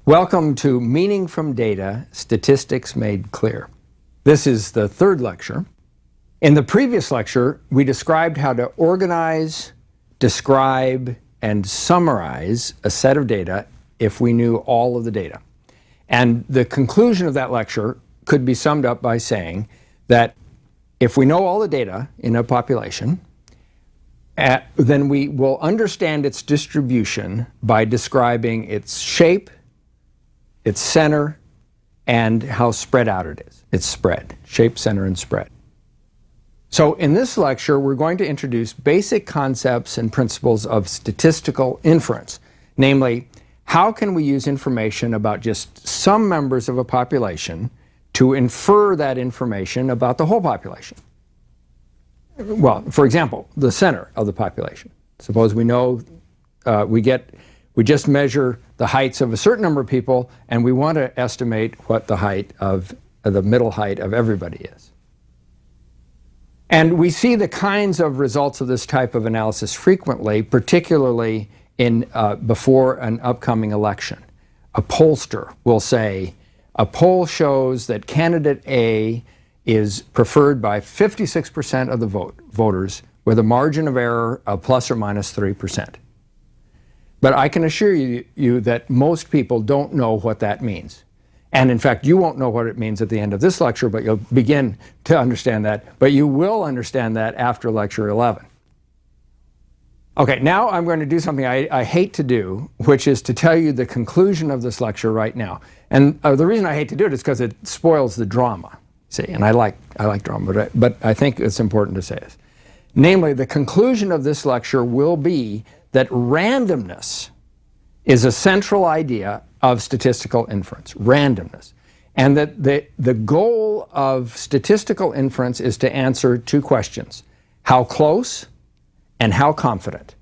Welcome to Meaning from Data, Statistics Made Clear. This is the third lecture. In the previous lecture, we described how to organize, describe, and summarize a set of data if we knew all of the data. And the conclusion of that lecture could be summed up by saying that if we know all the data in a population, then we will understand its distribution by describing its shape, its center, and how spread out it is. Its spread, shape, center, and spread. So in this lecture, we're going to introduce basic concepts and principles of statistical inference. Namely, how can we use information about just some members of a population to infer that information about the whole population? Well, for example, the center of the population. Suppose we know we just measure the heights of a certain number of people, and we want to estimate what the height of the middle height of everybody is. And we see the kinds of results of this type of analysis frequently, particularly before an upcoming election. A pollster will say, a poll shows that candidate A is preferred by 56% of the voters with a margin of error of plus or minus 3%. But I can assure you that most people don't know what that means. And in fact, you won't know what it means at the end of this lecture, but you'll begin to understand that. But you will understand that after lecture 11. Okay, now I'm going to do something I hate to do, which is to tell you the conclusion of this lecture right now. And the reason I hate to do it is because it spoils the drama. See, and I like drama, but I think it's important to say this. Namely, the conclusion of this lecture will be that randomness is a central idea of statistical inference, randomness. And that the goal of statistical inference is to answer two questions: how close and how confident.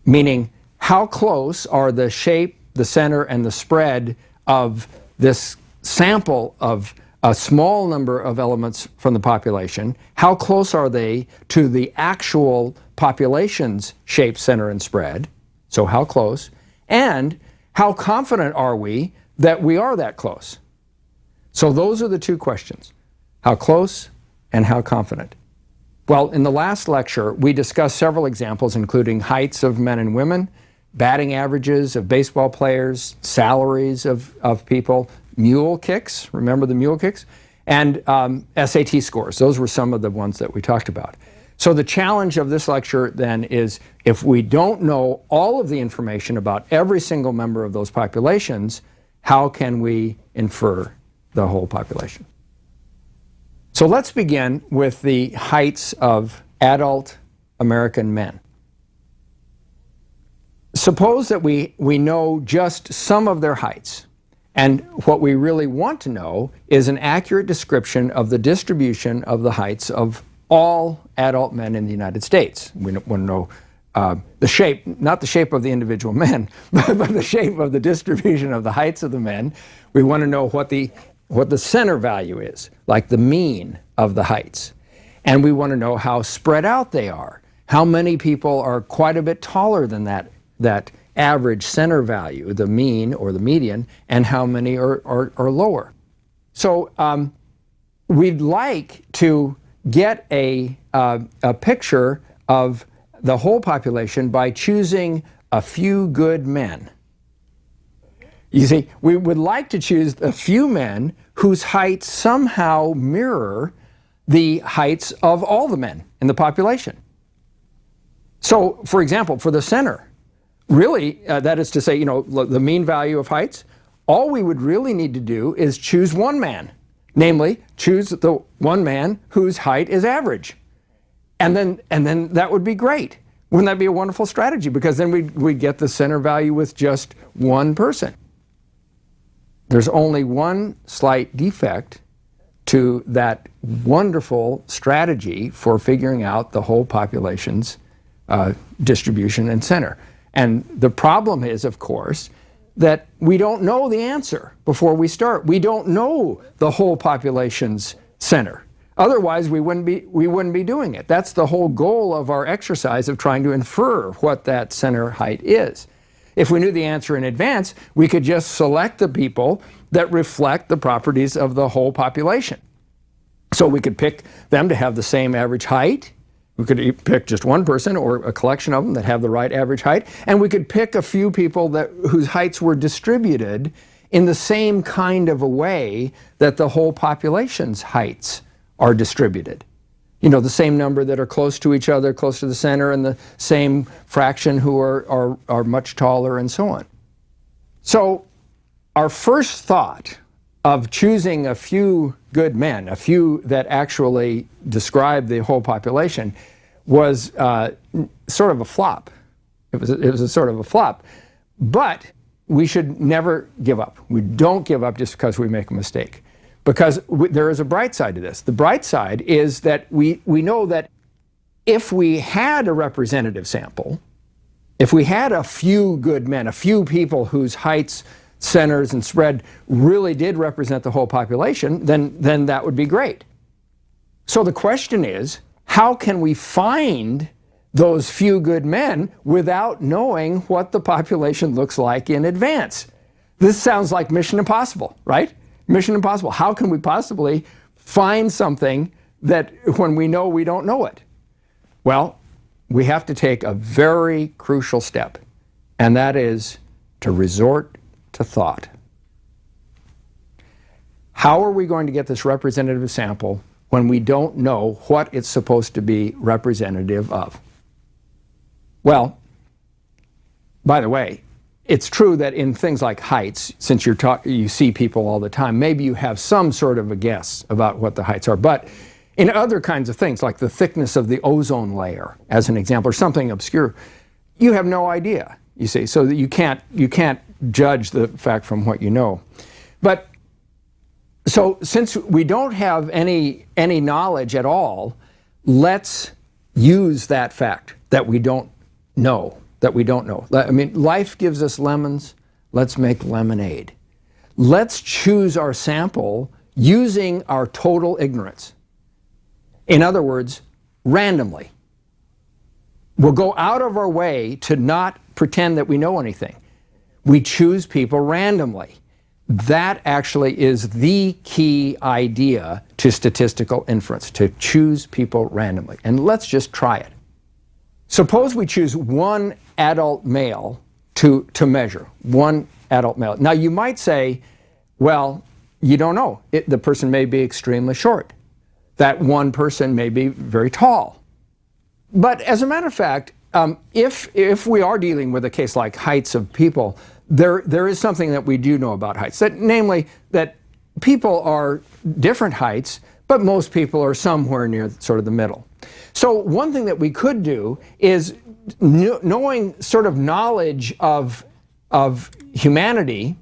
Meaning, how close are the shape, the center, and the spread of this sample of a small number of elements from the population? How close are they to the actual population's shape, center, and spread? So how close? And how confident are we that we are that close? So those are the two questions: how close and how confident. Well, in the last lecture, we discussed several examples, including heights of men and women, batting averages of baseball players, salaries of people, mule kicks, remember the mule kicks? And SAT scores. Those were some of the ones that we talked about. So the challenge of this lecture then is, if we don't know all of the information about every single member of those populations, how can we infer the whole population? So let's begin with the heights of adult American men. Suppose that we know just some of their heights. And what we really want to know is an accurate description of the distribution of the heights of all adult men in the United States. We want to know the shape, not the shape of the individual men, but the shape of the distribution of the heights of the men. We want to know what the center value is, like the mean of the heights. And we want to know how spread out they are. How many people are quite a bit taller than that average center value, the mean or the median, and how many are lower. So we'd like to get a picture of the whole population by choosing a few good men. You see, we would like to choose a few men whose heights somehow mirror the heights of all the men in the population. So, for example, for the center, really, that is to say, the mean value of heights, all we would really need to do is choose one man. Namely, choose the one man whose height is average. And then that would be great. Wouldn't that be a wonderful strategy? Because then we'd get the center value with just one person. There's only one slight defect to that wonderful strategy for figuring out the whole population's distribution and center. And the problem is, of course, that we don't know the answer before we start. We don't know the whole population's center. Otherwise, we wouldn't be doing it. That's the whole goal of our exercise of trying to infer what that center height is. If we knew the answer in advance, we could just select the people that reflect the properties of the whole population. So we could pick them to have the same average height. We could pick just one person or a collection of them that have the right average height. And we could pick a few people whose heights were distributed in the same kind of a way that the whole population's heights are distributed. You know, the same number that are close to each other, close to the center, and the same fraction who are much taller, and so on. So our first thought of choosing a few good men, a few that actually describe the whole population, was sort of a flop. It was a sort of a flop. But we should never give up. We don't give up just because we make a mistake. Because there is a bright side to this. The bright side is that we know that if we had a representative sample, if we had a few good men, a few people whose heights, centers, and spread really did represent the whole population, then that would be great. So the question is, how can we find those few good men without knowing what the population looks like in advance? This sounds like Mission Impossible, right? Mission Impossible. How can we possibly find something that when we know we don't know it? Well, we have to take a very crucial step, and that is to resort to thought. How are we going to get this representative sample when we don't know what it's supposed to be representative of? Well, by the way, it's true that in things like heights, since you see people all the time, maybe you have some sort of a guess about what the heights are. But in other kinds of things, like the thickness of the ozone layer, as an example, or something obscure, you have no idea, you see. So that you can't judge the fact from what you know. But so since we don't have any knowledge at all, let's use that fact that we don't know. I mean, life gives us lemons. Let's make lemonade. Let's choose our sample using our total ignorance. In other words, randomly. We'll go out of our way to not pretend that we know anything. We choose people randomly. That actually is the key idea to statistical inference, to choose people randomly. And let's just try it. Suppose we choose one adult male to measure, one adult male. Now you might say, well, you don't know. The person may be extremely short. That one person may be very tall. But as a matter of fact, if we are dealing with a case like heights of people, there is something that we do know about heights, namely that people are different heights, but most people are somewhere near sort of the middle. So one thing that we could do is, knowing sort of knowledge of humanity,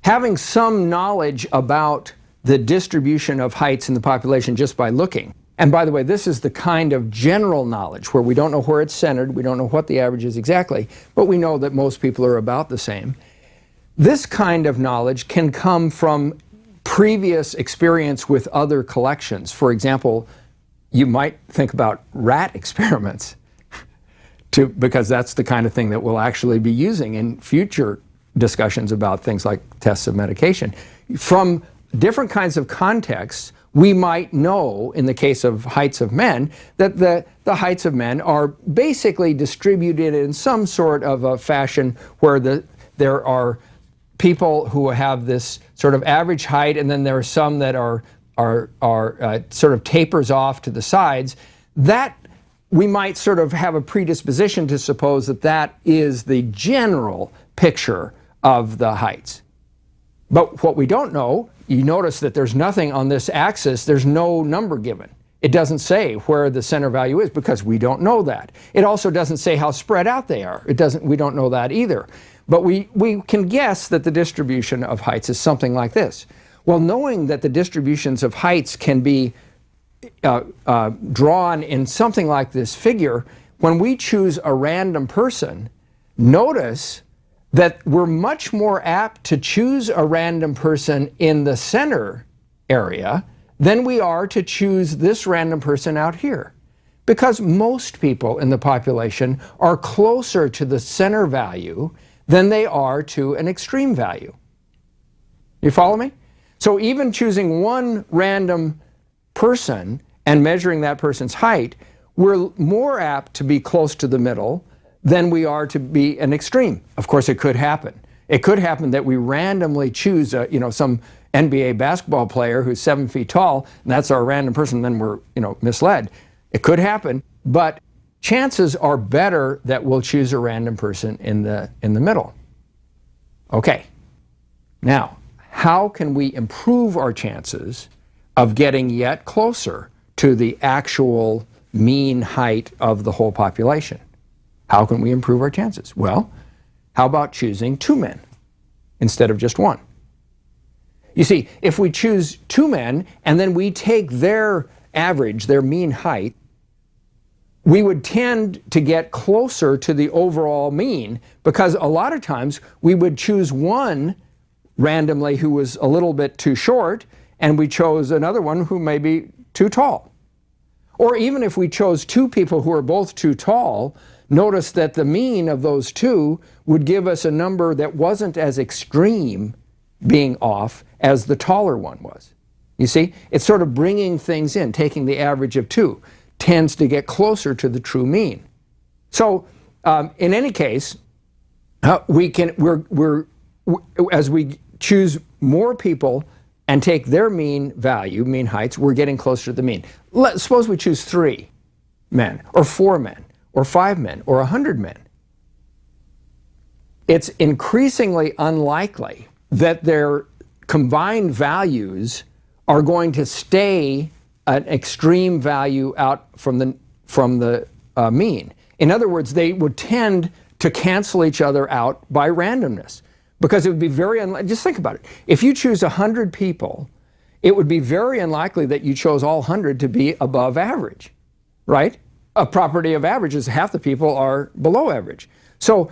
having some knowledge about the distribution of heights in the population just by looking. And by the way, this is the kind of general knowledge where we don't know where it's centered, we don't know what the average is exactly, but we know that most people are about the same. This kind of knowledge can come from previous experience with other collections. For example, you might think about rat experiments because that's the kind of thing that we'll actually be using in future discussions about things like tests of medication. From different kinds of contexts, we might know, in the case of heights of men, that the heights of men are basically distributed in some sort of a fashion where there are people who have this sort of average height, and then there are some that are sort of tapers off to the sides. That we might sort of have a predisposition to suppose that is the general picture of the heights. But what we don't know, you notice that there's nothing on this axis, there's no number given. It doesn't say where the center value is because we don't know that. It also doesn't say how spread out they are. We don't know that either. But we can guess that the distribution of heights is something like this. Well, knowing that the distributions of heights can be drawn in something like this figure, when we choose a random person, notice that we're much more apt to choose a random person in the center area than we are to choose this random person out here. Because most people in the population are closer to the center value than they are to an extreme value. You follow me? So even choosing one random person and measuring that person's height, we're more apt to be close to the middle than we are to be an extreme. Of course, it could happen. It could happen that we randomly choose some NBA basketball player who's 7 feet tall, and that's our random person, then we're misled. It could happen, but chances are better that we'll choose a random person in the middle. Okay, now, how can we improve our chances of getting yet closer to the actual mean height of the whole population? How can we improve our chances? Well, how about choosing 2 men instead of just 1? You see, if we choose 2 men and then we take their average, their mean height, we would tend to get closer to the overall mean, because a lot of times we would choose one randomly who was a little bit too short, and we chose another one who may be too tall. Or even if we chose 2 people who are both too tall, notice that the mean of those 2 would give us a number that wasn't as extreme being off as the taller one was. You see, it's sort of bringing things in, taking the average of 2 tends to get closer to the true mean. So in any case, as we choose more people and take their mean value, mean heights, we're getting closer to the mean. Suppose we choose 3 men, or 4 men, or 5 men, or 100 men. It's increasingly unlikely that their combined values are going to stay an extreme value out from the mean. In other words, they would tend to cancel each other out by randomness, because it would be very unlikely. Just think about it. If you choose 100 people, it would be very unlikely that you chose all 100 to be above average, right? A property of average is half the people are below average. So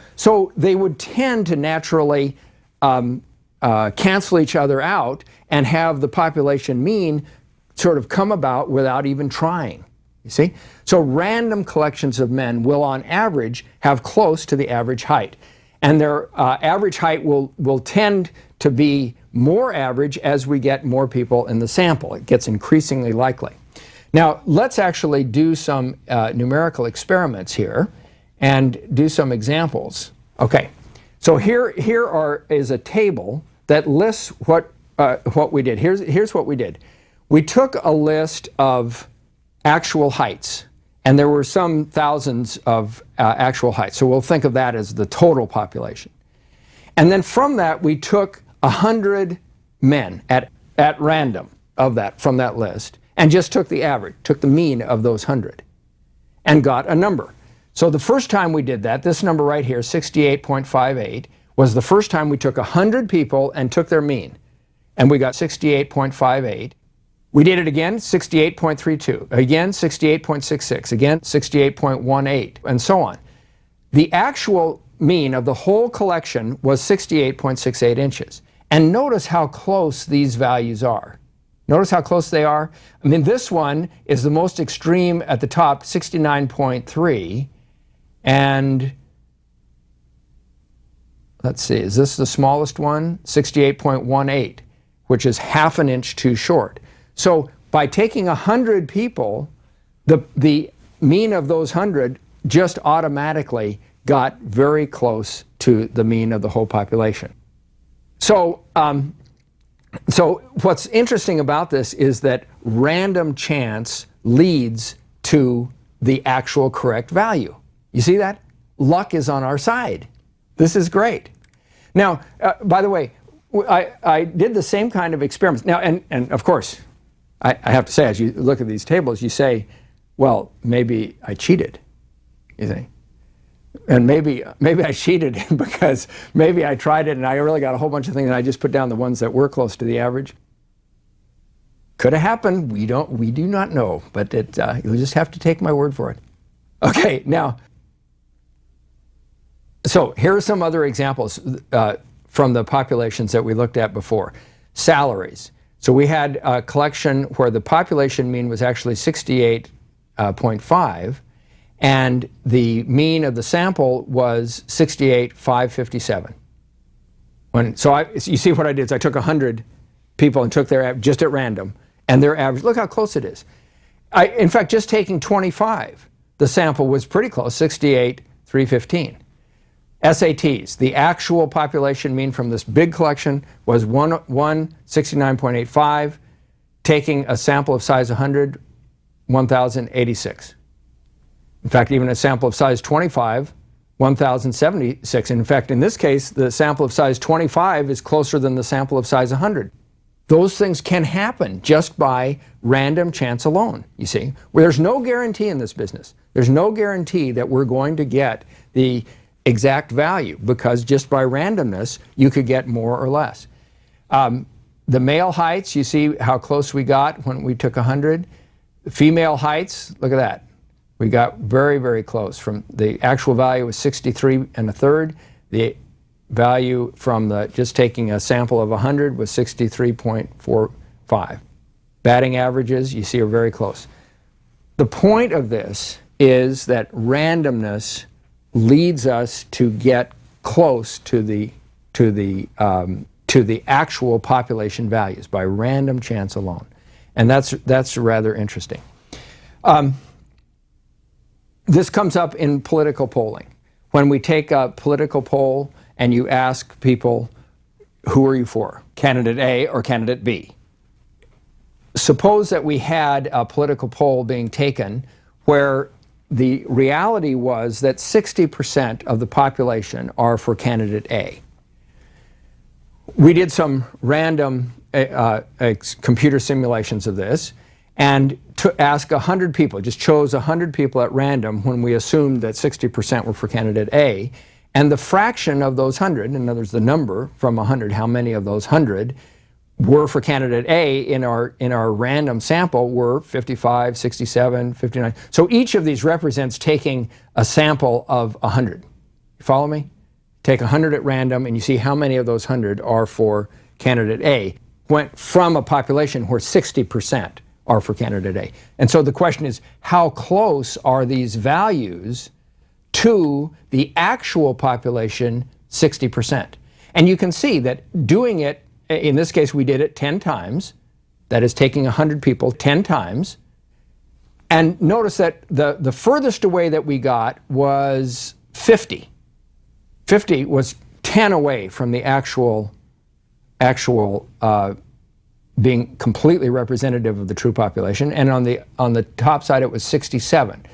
they would tend to naturally cancel each other out and have the population mean sort of come about without even trying, you see? So random collections of men will on average have close to the average height. And their average height will tend to be more average as we get more people in the sample. It gets increasingly likely. Now, let's actually do some numerical experiments here and do some examples. Okay, so here is a table that lists what we did. Here's what we did. We took a list of actual heights, and there were some thousands of actual heights. So we'll think of that as the total population. And then from that, we took 100 men at random from that list, and just took the average, took the mean of those 100, and got a number. So the first time we did that, this number right here, 68.58, was the first time we took 100 people and took their mean, and we got 68.58. We did it again, 68.32, again 68.66, again 68.18, and so on. The actual mean of the whole collection was 68.68 inches. And notice how close these values are. Notice how close they are. I mean, this one is the most extreme at the top, 69.3, and let's see, is this the smallest one? 68.18, which is half an inch too short. So by taking 100 people, the mean of those 100 just automatically got very close to the mean of the whole population. So what's interesting about this is that random chance leads to the actual correct value. You see that? Luck is on our side. This is great. Now, by the way, I did the same kind of experiments. Now, and of course, I have to say, as you look at these tables, you say, well, maybe I cheated, you think. And maybe I cheated because maybe I tried it and I really got a whole bunch of things and I just put down the ones that were close to the average. Could have happened. We do not know, but you'll just have to take my word for it. Okay, now, so here are some other examples from the populations that we looked at before. Salaries. So we had a collection where the population mean was actually 68.5, and the mean of the sample was 68,557. So you see what I did is I took 100 people and took their just at random, and their average, look how close it is. In fact, just taking 25, the sample was pretty close, 68,315. SATs, the actual population mean from this big collection was 169.85, taking a sample of size 100, 1,086. In fact, even a sample of size 25, 1,076. In fact, in this case, the sample of size 25 is closer than the sample of size 100. Those things can happen just by random chance alone, you see. Where there's no guarantee in this business. There's no guarantee that we're going to get the exact value, because just by randomness, you could get more or less. The male heights, you see how close we got when we took 100. Female heights, look at that. We got very, very close. From the actual value was 63 1/3. The value from just taking a sample of 100 was 63.45. Batting averages, you see, are very close. The point of this is that randomness leads us to get close to the actual population values by random chance alone, and that's rather interesting. This comes up in political polling. When we take a political poll and you ask people, who are you for, candidate A or candidate B? Suppose that we had a political poll being taken where the reality was that 60% of the population are for candidate A. We did some random computer simulations of this, and to ask 100 people, just chose 100 people at random when we assumed that 60% were for candidate A, and the fraction of those 100, in other words, the number from 100, how many of those 100 were for candidate A in our random sample were 55, 67, 59. So each of these represents taking a sample of 100. You follow me? Take 100 at random, and you see how many of those 100 are for candidate A. Went from a population where 60% are for candidate A. And so the question is, how close are these values to the actual population, 60%? And you can see that doing it, in this case we did it 10 times, that is taking 100 people 10 times, and notice that the furthest away that we got was 50. 50 was 10 away from the actual being completely representative of the true population, and on the top side it was 67.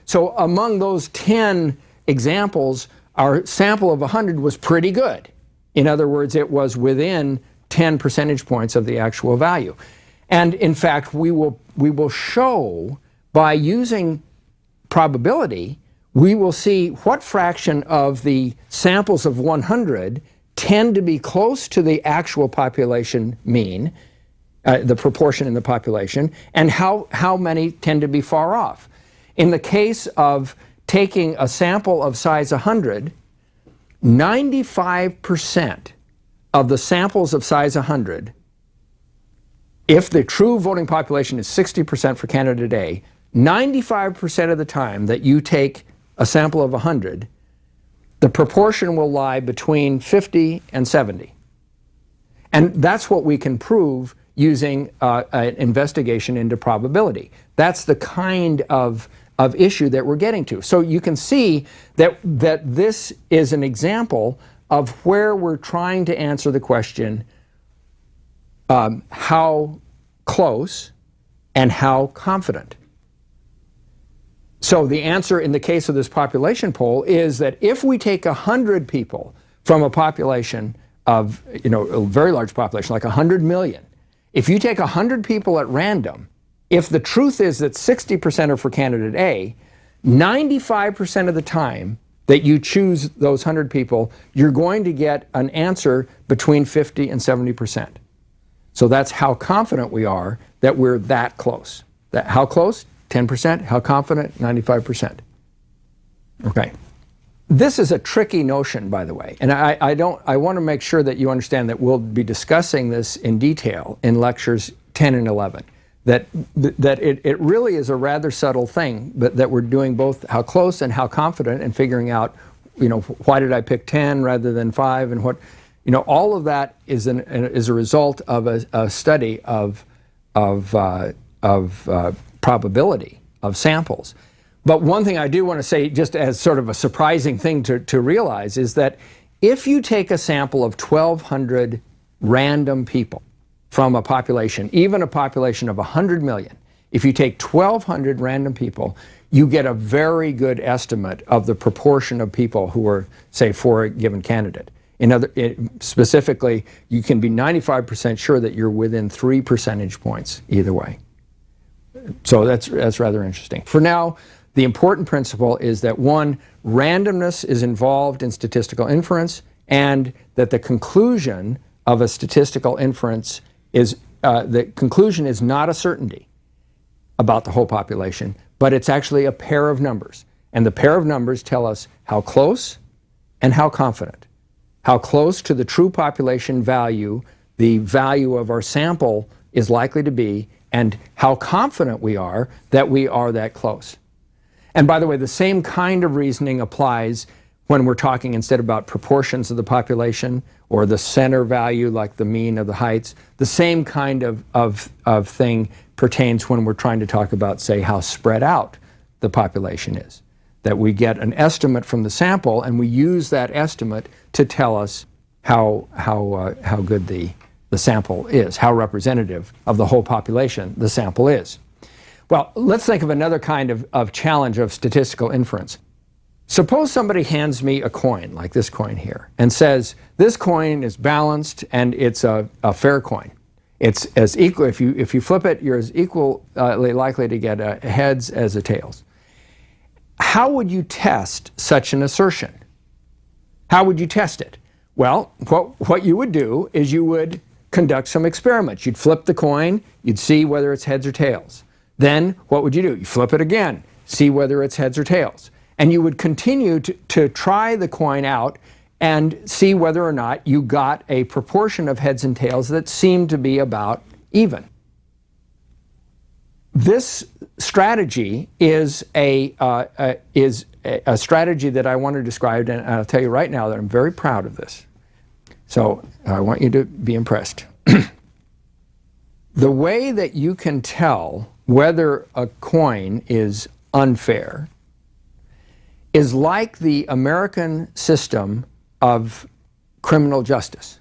So among those 10 examples, our sample of 100 was pretty good. In other words, it was within 10 percentage points of the actual value. And in fact, we will show by using probability, we will see what fraction of the samples of 100 tend to be close to the actual population mean, the proportion in the population, and how many tend to be far off. In the case of taking a sample of size 100, 95% of the samples of size 100, if the true voting population is 60% for candidate A, 95% of the time that you take a sample of 100, the proportion will lie between 50 and 70. And that's what we can prove using an investigation into probability. That's the kind of issue that we're getting to. So you can see that this is an example of where we're trying to answer the question, how close and how confident. So the answer in the case of this population poll is that if we take 100 people from a population of, a very large population, like 100 million, if you take 100 people at random, if the truth is that 60% are for candidate A, 95% of the time that you choose those 100 people, you're going to get an answer between 50 and 70%. So that's how confident we are that we're that close. How close? 10%. How confident? 95%. Okay. This is a tricky notion, by the way, and I want to make sure that you understand that we'll be discussing this in detail in lectures 10 and 11. That it really is a rather subtle thing, but that we're doing both how close and how confident, and figuring out, why did I pick 10 rather than 5, and what, all of that is a result of a study of probability of samples. But one thing I do want to say, just as sort of a surprising thing to realize, is that if you take a sample of 1,200 random people from a population, even a population of 100 million, if you take 1,200 random people, you get a very good estimate of the proportion of people who are, say, for a given candidate. Specifically, you can be 95% sure that you're within 3 percentage points either way. So that's rather interesting. For now, the important principle is that, one, randomness is involved in statistical inference, and that the conclusion of a statistical inference is, the conclusion is not a certainty about the whole population, but it's actually a pair of numbers. And the pair of numbers tell us how close and how confident. How close to the true population value the value of our sample is likely to be, and how confident we are that close. And by the way, the same kind of reasoning applies when we're talking instead about proportions of the population or the center value, like the mean of the heights. The same kind of thing pertains when we're trying to talk about, say, how spread out the population is. That we get an estimate from the sample, and we use that estimate to tell us how good the sample is, how representative of the whole population the sample is. Well, let's think of another kind of challenge of statistical inference. Suppose somebody hands me a coin, like this coin here, and says, this coin is balanced and it's a fair coin. It's as equal, if you flip it, you're as equally likely to get a heads as a tails. How would you test such an assertion? How would you test it? Well, what you would do is you would conduct some experiments. You'd flip the coin, you'd see whether it's heads or tails. Then what would you do? You flip it again, see whether it's heads or tails. And you would continue to try the coin out and see whether or not you got a proportion of heads and tails that seemed to be about even. This strategy is a strategy that I want to describe, and I'll tell you right now that I'm very proud of this. So I want you to be impressed. The way that you can tell whether a coin is unfair is like the American system of criminal justice.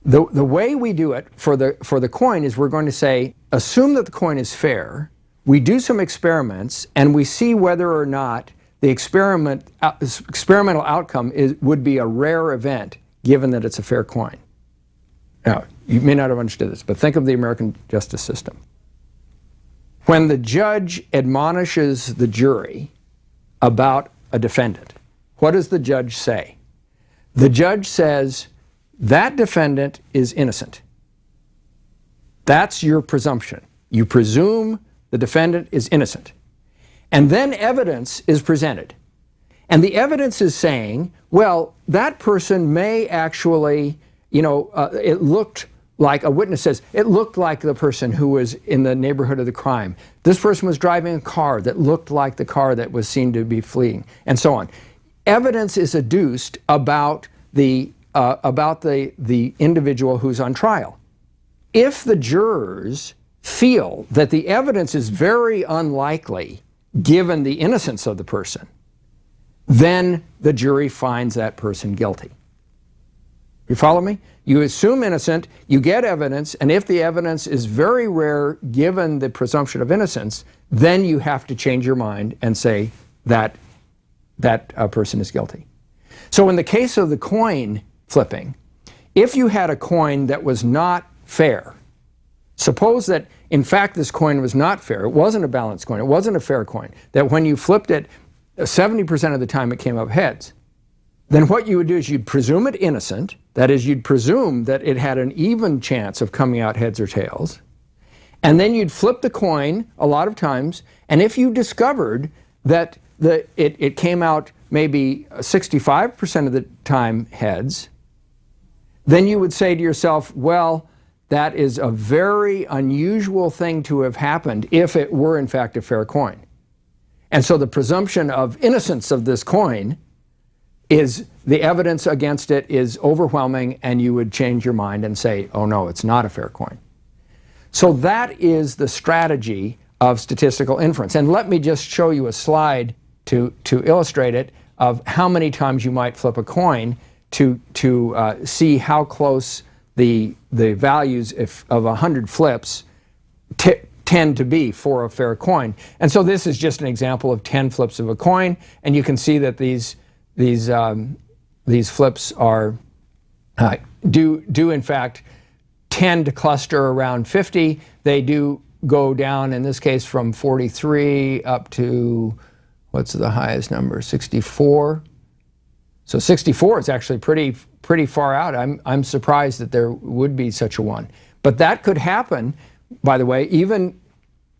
The way we do it for the coin is, we're going to say, assume that the coin is fair, we do some experiments, and we see whether or not the experimental outcome would be a rare event, given that it's a fair coin. Now, you may not have understood this, but think of the American justice system. When the judge admonishes the jury about a defendant, what does the judge say? The judge says, that defendant is innocent. That's your presumption. You presume the defendant is innocent. And then evidence is presented. And the evidence is saying, well, that person may actually, it looked like, a witness says, it looked like the person who was in the neighborhood of the crime. This person was driving a car that looked like the car that was seen to be fleeing, and so on. Evidence is adduced about the individual who's on trial. If the jurors feel that the evidence is very unlikely, given the innocence of the person, then the jury finds that person guilty. You follow me? You assume innocent, you get evidence, and if the evidence is very rare, given the presumption of innocence, then you have to change your mind and say that person is guilty. So in the case of the coin flipping, if you had a coin that was not fair, suppose that in fact this coin was not fair, it wasn't a balanced coin, it wasn't a fair coin, that when you flipped it, 70% of the time it came up heads, then what you would do is you'd presume it innocent, that is, you'd presume that it had an even chance of coming out heads or tails, and then you'd flip the coin a lot of times, and if you discovered that it came out maybe 65% of the time heads, then you would say to yourself, well, that is a very unusual thing to have happened if it were in fact a fair coin. And so the presumption of innocence of this coin is, the evidence against it is overwhelming, and you would change your mind and say, oh no, it's not a fair coin. So that is the strategy of statistical inference. And let me just show you a slide to illustrate it, of how many times you might flip a coin to see how close the values of 100 flips tend to be for a fair coin. And so this is just an example of 10 flips of a coin, and you can see that these flips are do in fact tend to cluster around 50. They do go down, in this case, from 43 up to, what's the highest number, 64. So 64 is actually pretty far out. I'm surprised that there would be such a one. But that could happen, by the way. Even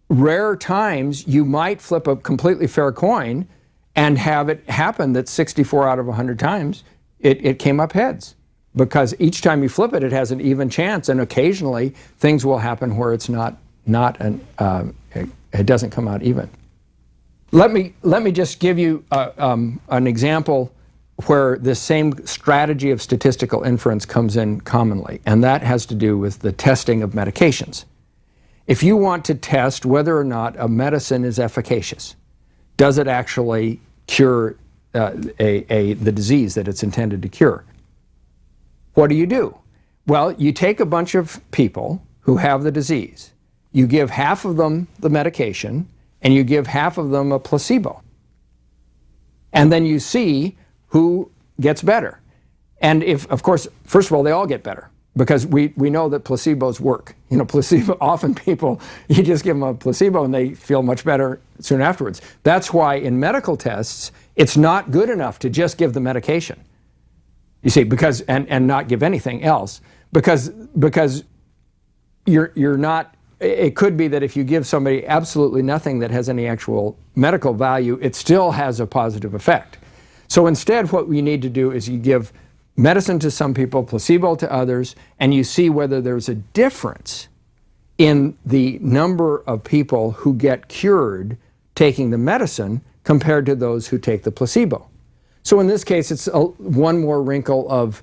rare times you might flip a completely fair coin and have it happen that 64 out of 100 times it came up heads. Because each time you flip it, it has an even chance, and occasionally things will happen where it's it doesn't come out even. Let me just give you an example where this same strategy of statistical inference comes in commonly, and that has to do with the testing of medications. If you want to test whether or not a medicine is efficacious, does it actually cure the disease that it's intended to cure? What do? Well, you take a bunch of people who have the disease, you give half of them the medication, and you give half of them a placebo. And then you see who gets better. And if, of course, first of all, they all get better, because we know that placebos work. You know, placebo, often people, you just give them a placebo and they feel much better soon afterwards. That's why in medical tests, it's not good enough to just give the medication. You see, because, and not give anything else, because you're not, it could be that if you give somebody absolutely nothing that has any actual medical value, it still has a positive effect. So instead, what we need to do is you give medicine to some people, placebo to others, and you see whether there's a difference in the number of people who get cured taking the medicine compared to those who take the placebo. So in this case, it's one more wrinkle of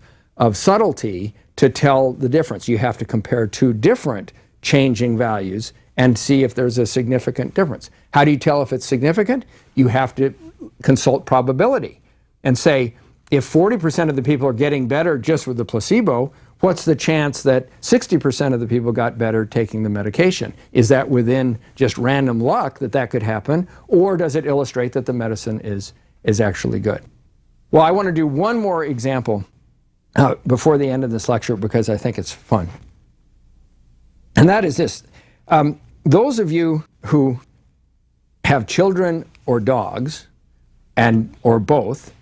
subtlety to tell the difference. You have to compare two different changing values and see if there's a significant difference. How do you tell if it's significant? You have to consult probability and say, if 40% of the people are getting better just with the placebo, what's the chance that 60% of the people got better taking the medication? Is that within just random luck that could happen, or does it illustrate that the medicine is actually good? Well, I want to do one more example before the end of this lecture, because I think it's fun. And that is this. Those of you who have children or dogs, or both,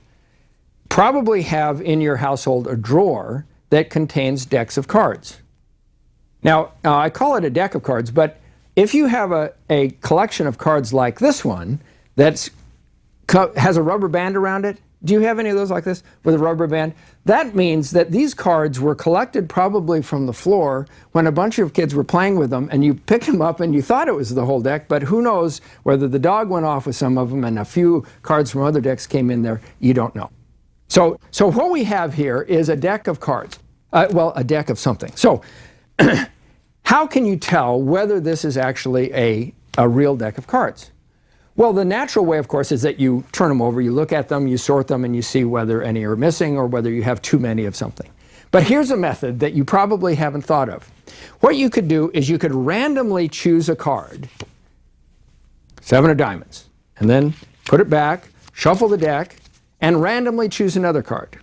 probably have in your household a drawer that contains decks of cards. Now, I call it a deck of cards, but if you have a collection of cards like this one that has a rubber band around it, do you have any of those like this with a rubber band? That means that these cards were collected probably from the floor when a bunch of kids were playing with them, and you picked them up and you thought it was the whole deck, but who knows whether the dog went off with some of them and a few cards from other decks came in there. You don't know. So what we have here is a deck of cards. Well, a deck of something. So how can you tell whether this is actually a real deck of cards? Well, the natural way, of course, is that you turn them over, you look at them, you sort them, and you see whether any are missing or whether you have too many of something. But here's a method that you probably haven't thought of. What you could do is you could randomly choose a card, 7 of diamonds, and then put it back, shuffle the deck, and randomly choose another card,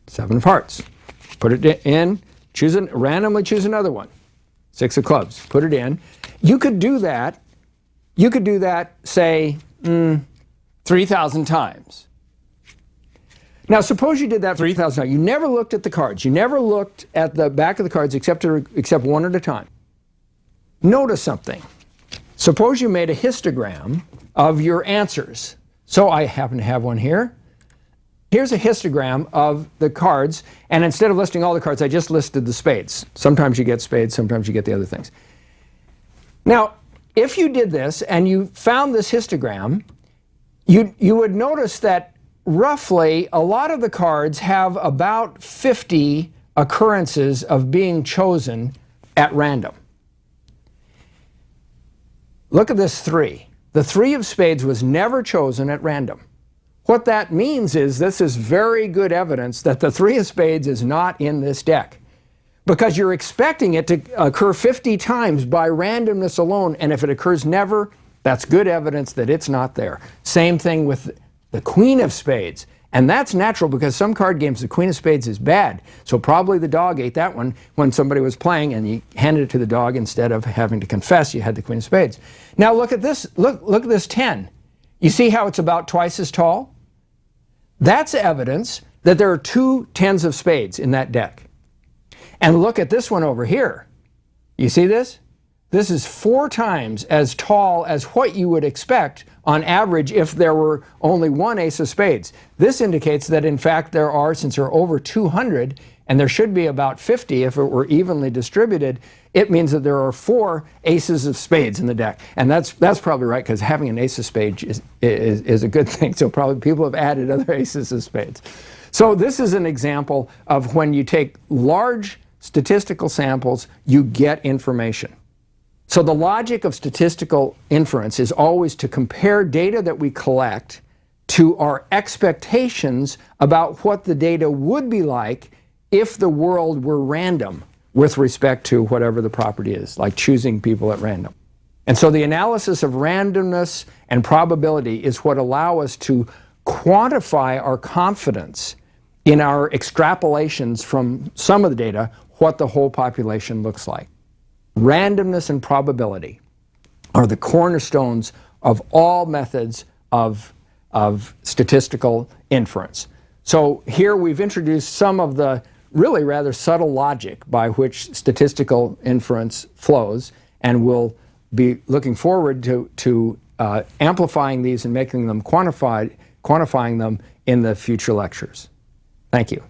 7 of hearts. Put it in, randomly choose another one, 6 of clubs, put it in. You could do that. You could do that, say, 3,000 times. Now, suppose you did that 3,000 times. You never looked at the cards. You never looked at the back of the cards except one at a time. Notice something. Suppose you made a histogram of your answers. So I happen to have one here. Here's a histogram of the cards, and instead of listing all the cards, I just listed the spades. Sometimes you get spades, sometimes you get the other things. Now, if you did this and you found this histogram, you would notice that roughly a lot of the cards have about 50 occurrences of being chosen at random. Look at this 3. The 3 of spades was never chosen at random. What that means is this is very good evidence that the 3 of spades is not in this deck, because you're expecting it to occur 50 times by randomness alone, and if it occurs never, that's good evidence that it's not there. Same thing with the queen of spades, and that's natural because some card games the queen of spades is bad, so probably the dog ate that one when somebody was playing and you handed it to the dog instead of having to confess you had the queen of spades. Now look at this, look at this 10. You see how it's about twice as tall? That's evidence that there are 2 tens of spades in that deck. And look at this one over here. You see this? This is 4 times as tall as what you would expect on average if there were only 1 ace of spades. This indicates that in fact there are, since there are over 200, and there should be about 50 if it were evenly distributed, it means that there are 4 aces of spades in the deck. And that's probably right, because having an ace of spades is a good thing. So probably people have added other aces of spades. So this is an example of when you take large statistical samples, you get information. So the logic of statistical inference is always to compare data that we collect to our expectations about what the data would be like if the world were random with respect to whatever the property is, like choosing people at random. And so the analysis of randomness and probability is what allow us to quantify our confidence in our extrapolations from some of the data, what the whole population looks like. Randomness and probability are the cornerstones of all methods of statistical inference. So here we've introduced some of the really rather subtle logic by which statistical inference flows, and we'll be looking forward to amplifying these and making them quantifying them in the future lectures. Thank you.